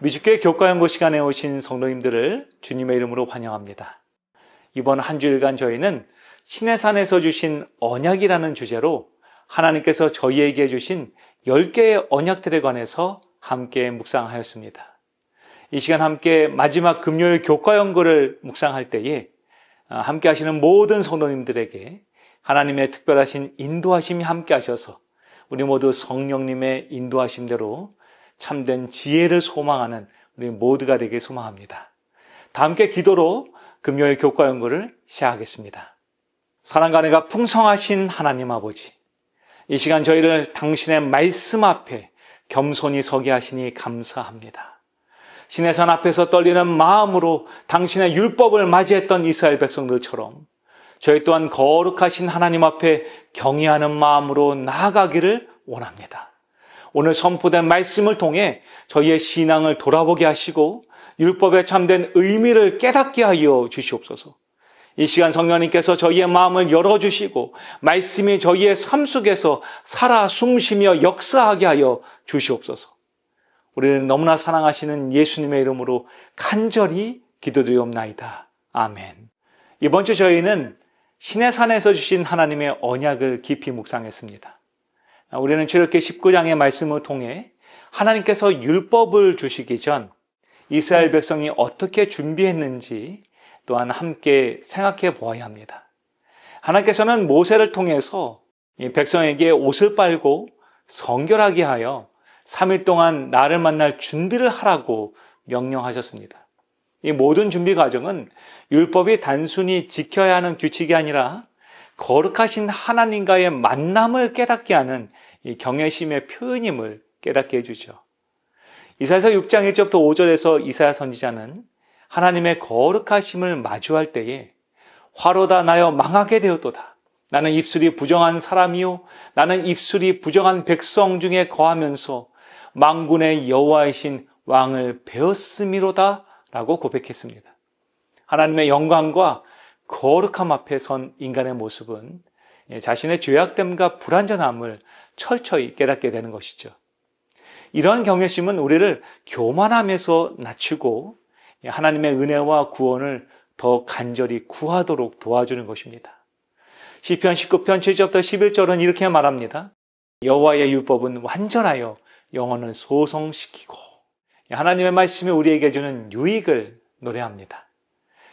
뮤직교회 교과연구 시간에 오신 성도님들을 주님의 이름으로 환영합니다. 이번 한 주일간 저희는 시내산에서 주신 언약이라는 주제로 하나님께서 저희에게 주신 10개의 언약들에 관해서 함께 묵상하였습니다. 이 시간 함께 마지막 금요일 교과연구를 묵상할 때에 함께 하시는 모든 성도님들에게 하나님의 특별하신 인도하심이 함께 하셔서 우리 모두 성령님의 인도하심대로 참된 지혜를 소망하는 우리 모두가 되길 소망합니다. 다 함께 기도로 금요일 교과연구를 시작하겠습니다. 사랑과 은혜가 풍성하신 하나님 아버지, 이 시간 저희를 당신의 말씀 앞에 겸손히 서게 하시니 감사합니다. 시내산 앞에서 떨리는 마음으로 당신의 율법을 맞이했던 이스라엘 백성들처럼 저희 또한 거룩하신 하나님 앞에 경외하는 마음으로 나아가기를 원합니다. 오늘 선포된 말씀을 통해 저희의 신앙을 돌아보게 하시고 율법의 참된 의미를 깨닫게 하여 주시옵소서. 이 시간 성령님께서 저희의 마음을 열어주시고 말씀이 저희의 삶 속에서 살아 숨쉬며 역사하게 하여 주시옵소서. 우리는 너무나 사랑하시는 예수님의 이름으로 간절히 기도드리옵나이다. 아멘. 이번 주 저희는 시내산에서 주신 하나님의 언약을 깊이 묵상했습니다. 우리는 출애굽기 19장의 말씀을 통해 하나님께서 율법을 주시기 전 이스라엘 백성이 어떻게 준비했는지 또한 함께 생각해 보아야 합니다. 하나님께서는 모세를 통해서 이 백성에게 옷을 빨고 성결하게 하여 3일 동안 나를 만날 준비를 하라고 명령하셨습니다. 이 모든 준비 과정은 율법이 단순히 지켜야 하는 규칙이 아니라 거룩하신 하나님과의 만남을 깨닫게 하는 이 경외심의 표현임을 깨닫게 해주죠. 이사야서 6장 1절부터 5절에서 이사야 선지자는 하나님의 거룩하심을 마주할 때에 화로다 나여 망하게 되었도다. 나는 입술이 부정한 사람이요 나는 입술이 부정한 백성 중에 거하면서 만군의 여호와이신 왕을 배었음이로다 라고 고백했습니다. 하나님의 영광과 거룩함 앞에 선 인간의 모습은 자신의 죄악됨과 불완전함을 철저히 깨닫게 되는 것이죠. 이러한 경외심은 우리를 교만함에서 낮추고 하나님의 은혜와 구원을 더 간절히 구하도록 도와주는 것입니다. 시편 19편 7절부터 11절은 이렇게 말합니다. 여호와의 율법은 완전하여 영혼을 소성시키고 하나님의 말씀이 우리에게 주는 유익을 노래합니다.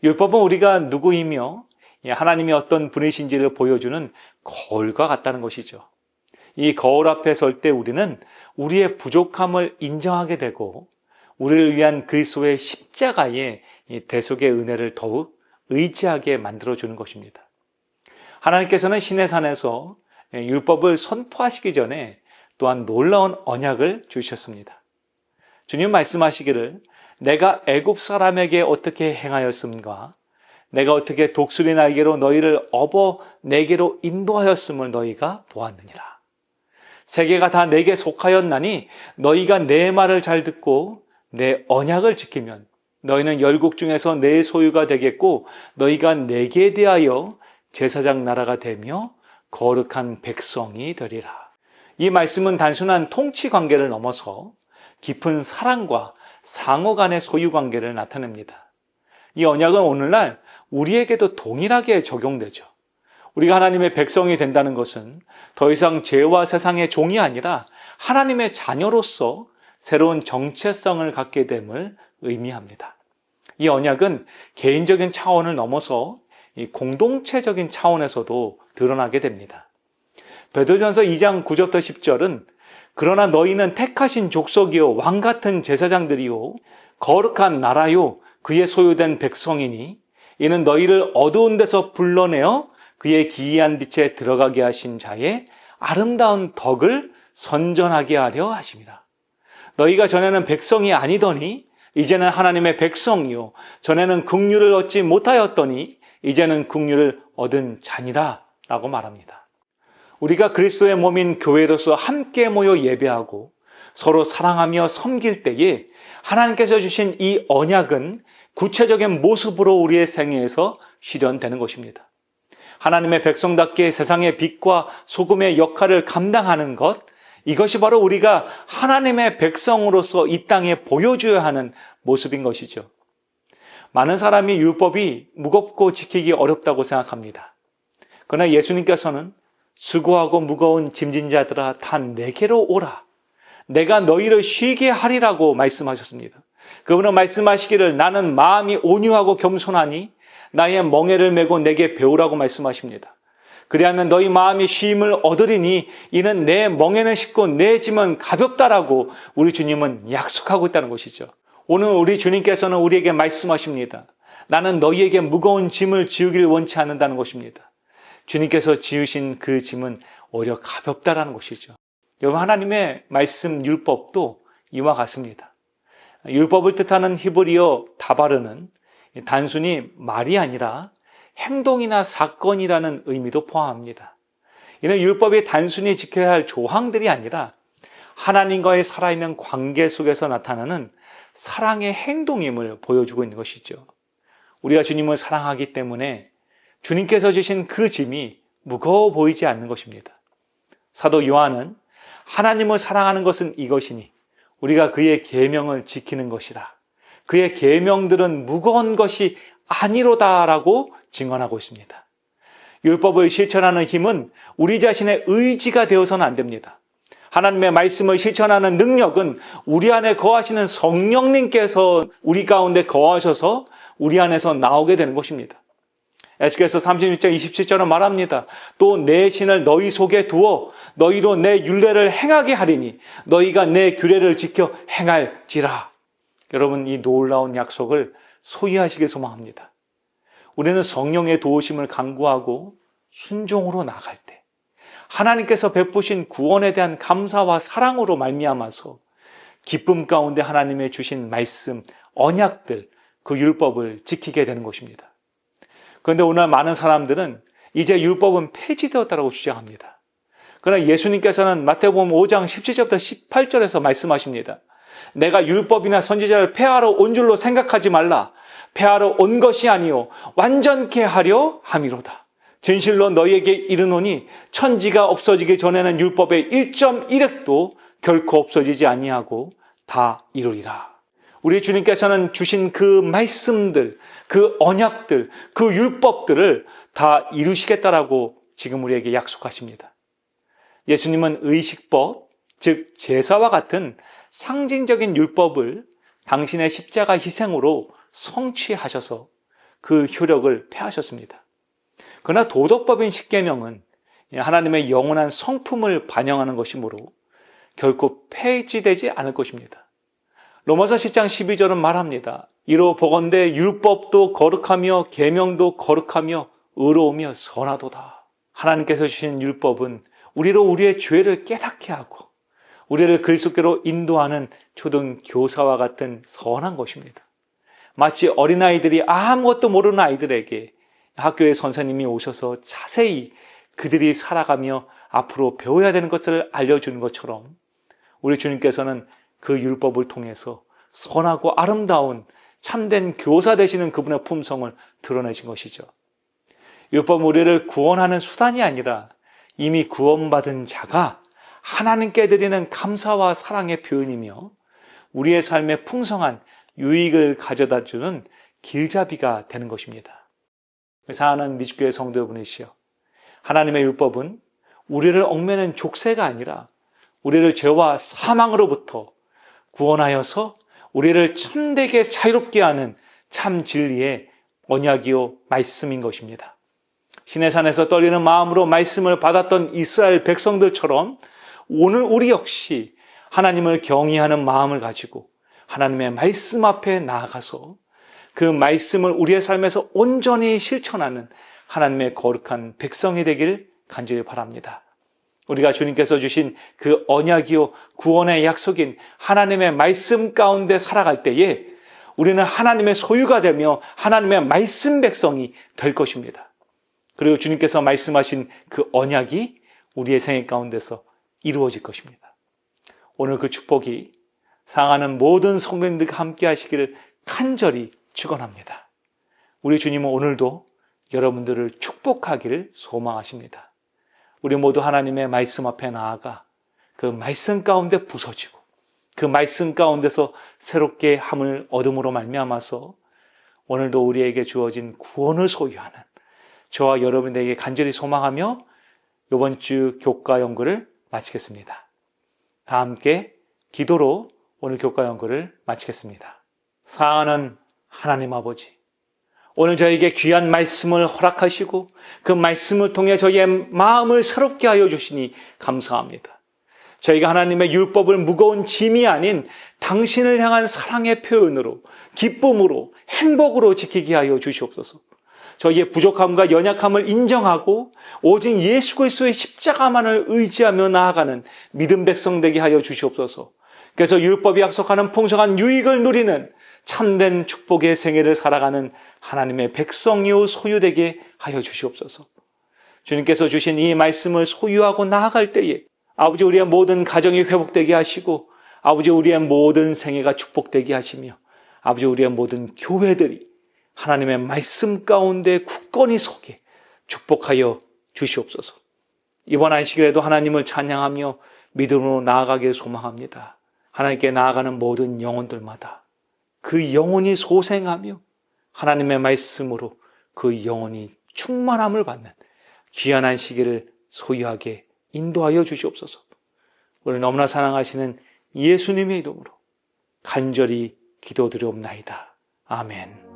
율법은 우리가 누구이며 하나님이 어떤 분이신지를 보여주는 거울과 같다는 것이죠. 이 거울 앞에 설 때 우리는 우리의 부족함을 인정하게 되고 우리를 위한 그리스도의 십자가의 대속의 은혜를 더욱 의지하게 만들어주는 것입니다. 하나님께서는 시내산에서 율법을 선포하시기 전에 또한 놀라운 언약을 주셨습니다. 주님 말씀하시기를 내가 애굽 사람에게 어떻게 행하였음과 내가 어떻게 독수리 날개로 너희를 업어 내게로 인도하였음을 너희가 보았느니라. 세계가 다 내게 속하였나니 너희가 내 말을 잘 듣고 내 언약을 지키면 너희는 열국 중에서 내 소유가 되겠고 너희가 내게 대하여 제사장 나라가 되며 거룩한 백성이 되리라. 이 말씀은 단순한 통치 관계를 넘어서 깊은 사랑과 상호 간의 소유 관계를 나타냅니다. 이 언약은 오늘날 우리에게도 동일하게 적용되죠. 우리가 하나님의 백성이 된다는 것은 더 이상 죄와 세상의 종이 아니라 하나님의 자녀로서 새로운 정체성을 갖게 됨을 의미합니다. 이 언약은 개인적인 차원을 넘어서 이 공동체적인 차원에서도 드러나게 됩니다. 베드로전서 2장 9절부터 10절은 그러나 너희는 택하신 족속이요 왕같은 제사장들이요 거룩한 나라요 그의 소유된 백성이니 이는 너희를 어두운 데서 불러내어 그의 기이한 빛에 들어가게 하신 자의 아름다운 덕을 선전하게 하려 하심이라. 너희가 전에는 백성이 아니더니 이제는 하나님의 백성이요 전에는 긍휼을 얻지 못하였더니 이제는 긍휼을 얻은 자니라 라고 말합니다. 우리가 그리스도의 몸인 교회로서 함께 모여 예배하고 서로 사랑하며 섬길 때에 하나님께서 주신 이 언약은 구체적인 모습으로 우리의 생애에서 실현되는 것입니다. 하나님의 백성답게 세상의 빛과 소금의 역할을 감당하는 것, 이것이 바로 우리가 하나님의 백성으로서 이 땅에 보여줘야 하는 모습인 것이죠. 많은 사람이 율법이 무겁고 지키기 어렵다고 생각합니다. 그러나 예수님께서는 수고하고 무거운 짐진 자들아 다 내게로 오라. 내가 너희를 쉬게 하리라고 말씀하셨습니다. 그분은 말씀하시기를 나는 마음이 온유하고 겸손하니 나의 멍에를 메고 내게 배우라고 말씀하십니다. 그리하면 너희 마음이 쉼을 얻으리니 이는 내 멍에는 쉽고 내 짐은 가볍다라고 우리 주님은 약속하고 있다는 것이죠. 오늘 우리 주님께서는 우리에게 말씀하십니다. 나는 너희에게 무거운 짐을 지우기를 원치 않는다는 것입니다. 주님께서 지으신 그 짐은 오히려 가볍다라는 것이죠. 여러분, 하나님의 말씀 율법도 이와 같습니다. 율법을 뜻하는 히브리어 다바르는 단순히 말이 아니라 행동이나 사건이라는 의미도 포함합니다. 이는 율법이 단순히 지켜야 할 조항들이 아니라 하나님과의 살아있는 관계 속에서 나타나는 사랑의 행동임을 보여주고 있는 것이죠. 우리가 주님을 사랑하기 때문에 주님께서 주신 그 짐이 무거워 보이지 않는 것입니다. 사도 요한은 하나님을 사랑하는 것은 이것이니 우리가 그의 계명을 지키는 것이라. 그의 계명들은 무거운 것이 아니로다라고 증언하고 있습니다. 율법을 실천하는 힘은 우리 자신의 의지가 되어서는 안 됩니다. 하나님의 말씀을 실천하는 능력은 우리 안에 거하시는 성령님께서 우리 가운데 거하셔서 우리 안에서 나오게 되는 것입니다. 에스겔서 36장 27절은 말합니다. 또 내 신을 너희 속에 두어 너희로 내 율례를 행하게 하리니 너희가 내 규례를 지켜 행할지라. 여러분, 이 놀라운 약속을 소유하시길 소망합니다. 우리는 성령의 도우심을 간구하고 순종으로 나아갈 때 하나님께서 베푸신 구원에 대한 감사와 사랑으로 말미암아서 기쁨 가운데 하나님의 주신 말씀, 언약들, 그 율법을 지키게 되는 것입니다. 그런데 오늘 많은 사람들은 이제 율법은 폐지되었다고 주장합니다. 그러나 예수님께서는 마태복음 5장 17절부터 18절에서 말씀하십니다. 내가 율법이나 선지자를 폐하러 온 줄로 생각하지 말라. 폐하러 온 것이 아니요 완전케 하려 함이로다. 진실로 너희에게 이르노니 천지가 없어지기 전에는 율법의 1.1획도 결코 없어지지 아니하고 다 이루리라. 우리 주님께서는 주신 그 말씀들, 그 언약들, 그 율법들을 다 이루시겠다라고 지금 우리에게 약속하십니다. 예수님은 의식법, 즉 제사와 같은 상징적인 율법을 당신의 십자가 희생으로 성취하셔서 그 효력을 폐하셨습니다. 그러나 도덕법인 십계명은 하나님의 영원한 성품을 반영하는 것이므로 결코 폐지되지 않을 것입니다. 로마서 10장 12절은 말합니다. 이로 보건대 율법도 거룩하며 계명도 거룩하며 의로우며 선하도다. 하나님께서 주신 율법은 우리로 우리의 죄를 깨닫게 하고 우리를 그리스도께로 인도하는 초등 교사와 같은 선한 것입니다. 마치 어린아이들이 아무것도 모르는 아이들에게 학교의 선생님이 오셔서 자세히 그들이 살아가며 앞으로 배워야 되는 것을 알려주는 것처럼 우리 주님께서는 그 율법을 통해서 선하고 아름다운 참된 교사 되시는 그분의 품성을 드러내신 것이죠. 율법은 우리를 구원하는 수단이 아니라 이미 구원받은 자가 하나님께 드리는 감사와 사랑의 표현이며 우리의 삶에 풍성한 유익을 가져다 주는 길잡이가 되는 것입니다. 사랑하는 미주교회 성도 여러분이시여, 하나님의 율법은 우리를 얽매는 족쇄가 아니라 우리를 죄와 사망으로부터 구원하여서 우리를 참되게 자유롭게 하는 참 진리의 언약이요 말씀인 것입니다. 시내산에서 떨리는 마음으로 말씀을 받았던 이스라엘 백성들처럼 오늘 우리 역시 하나님을 경외하는 마음을 가지고 하나님의 말씀 앞에 나아가서 그 말씀을 우리의 삶에서 온전히 실천하는 하나님의 거룩한 백성이 되길 간절히 바랍니다. 우리가 주님께서 주신 그 언약이요 구원의 약속인 하나님의 말씀 가운데 살아갈 때에 우리는 하나님의 소유가 되며 하나님의 말씀 백성이 될 것입니다. 그리고 주님께서 말씀하신 그 언약이 우리의 생애 가운데서 이루어질 것입니다. 오늘 그 축복이 사랑하는 모든 성도님들과 함께 하시기를 간절히 축원합니다. 우리 주님은 오늘도 여러분들을 축복하기를 소망하십니다. 우리 모두 하나님의 말씀 앞에 나아가 그 말씀 가운데 부서지고 그 말씀 가운데서 새롭게 함을 얻음으로 말미암아서 오늘도 우리에게 주어진 구원을 소유하는 저와 여러분에게 간절히 소망하며 이번 주 교과 연구를 마치겠습니다. 다 함께 기도로 오늘 교과 연구를 마치겠습니다. 사랑하는 하나님 아버지, 오늘 저에게 귀한 말씀을 허락하시고 그 말씀을 통해 저희의 마음을 새롭게 하여 주시니 감사합니다. 저희가 하나님의 율법을 무거운 짐이 아닌 당신을 향한 사랑의 표현으로, 기쁨으로, 행복으로 지키게 하여 주시옵소서. 저희의 부족함과 연약함을 인정하고 오직 예수 그리스도의 십자가만을 의지하며 나아가는 믿음 백성 되게 하여 주시옵소서. 그래서 율법이 약속하는 풍성한 유익을 누리는 참된 축복의 생애를 살아가는 하나님의 백성이요 소유되게 하여 주시옵소서. 주님께서 주신 이 말씀을 소유하고 나아갈 때에 아버지 우리의 모든 가정이 회복되게 하시고 아버지 우리의 모든 생애가 축복되게 하시며 아버지 우리의 모든 교회들이 하나님의 말씀 가운데 굳건히 서게 축복하여 주시옵소서. 이번 안식일에도 하나님을 찬양하며 믿음으로 나아가길 소망합니다. 하나님께 나아가는 모든 영혼들마다 그 영혼이 소생하며 하나님의 말씀으로 그 영혼이 충만함을 받는 귀한 안식일을 소유하게 인도하여 주시옵소서. 우리를 너무나 사랑하시는 예수님의 이름으로 간절히 기도드리옵나이다. 아멘.